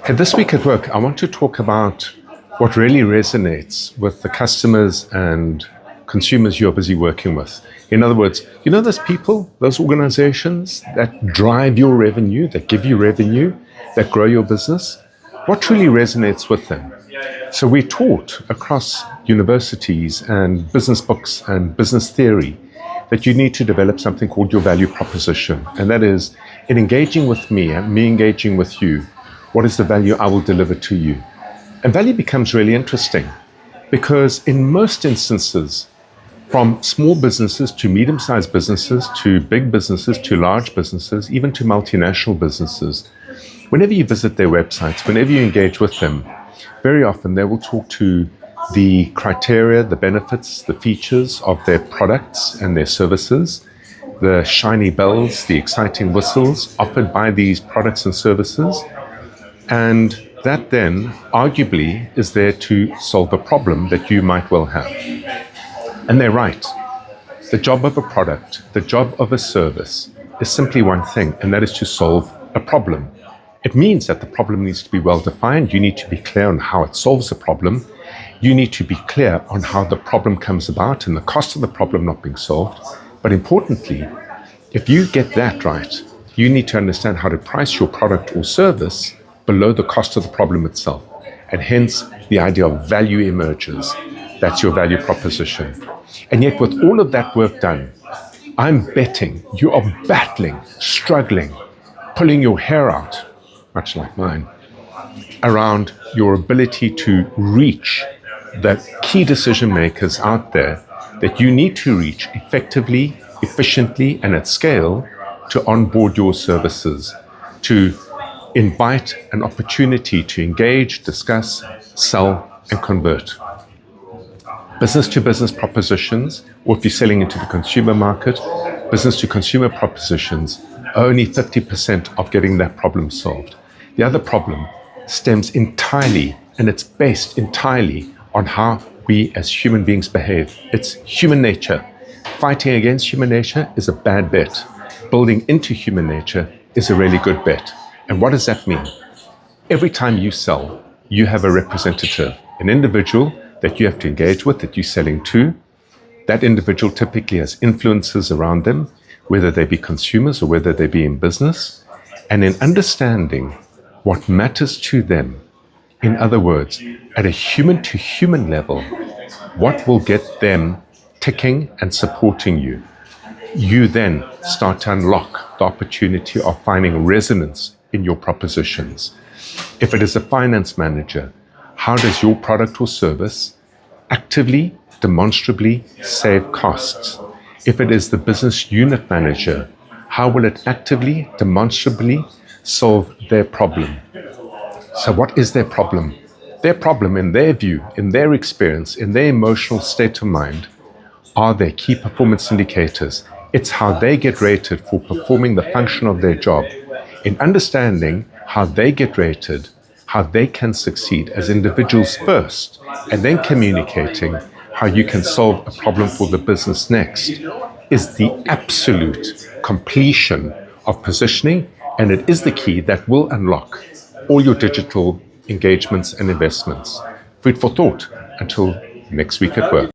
Hey, this week at work, I want to talk about what really resonates with the customers and consumers you're busy working with. In other words, you know those people, those organizations that drive your revenue, that give you revenue, that grow your business? What truly resonates with them? So we're taught across universities and business books and business theory that you need to develop something called your value proposition. And that is, in engaging with me and me engaging with you, what is the value I will deliver to you? And value becomes really interesting because in most instances, from small businesses to medium-sized businesses to big businesses to large businesses, even to multinational businesses, whenever you visit their websites, whenever you engage with them, very often they will talk to the criteria, the benefits, the features of their products and their services, the shiny bells, the exciting whistles offered by these products and services. And that then arguably is there to solve a problem that you might well have. And they're right. The job of a product, the job of a service is simply one thing, and that is to solve a problem. It means that the problem needs to be well defined. You need to be clear on how it solves the problem. You need to be clear on how the problem comes about and the cost of the problem not being solved. But importantly, if you get that right, you need to understand how to price your product or service below the cost of the problem itself. And hence, the idea of value emerges. That's your value proposition. And yet, with all of that work done, I'm betting you are battling, struggling, pulling your hair out, much like mine, around your ability to reach the key decision makers out there that you need to reach effectively, efficiently, and at scale to onboard your services, to invite an opportunity to engage, discuss, sell, and convert. Business-to-business propositions, or if you're selling into the consumer market, business-to-consumer propositions are only 50% of getting that problem solved. The other problem stems entirely, and it's based entirely on how we as human beings behave. It's human nature. Fighting against human nature is a bad bet. Building into human nature is a really good bet. And what does that mean? Every time you sell, you have a representative, an individual that you have to engage with, that you're selling to. That individual typically has influences around them, whether they be consumers or whether they be in business. And in understanding what matters to them, in other words, at a human-to-human level, what will get them ticking and supporting you, you then start to unlock the opportunity of finding resonance in your propositions. If it is a finance manager, how does your product or service actively, demonstrably save costs? If it is the business unit manager, how will it actively, demonstrably solve their problem? So what is their problem? Their problem, in their view, in their experience, in their emotional state of mind, are their key performance indicators. It's how they get rated for performing the function of their job. In understanding how they get rated, how they can succeed as individuals first, and then communicating how you can solve a problem for the business next, is the absolute completion of positioning, and it is the key that will unlock all your digital engagements and investments. Food for thought until next week at work.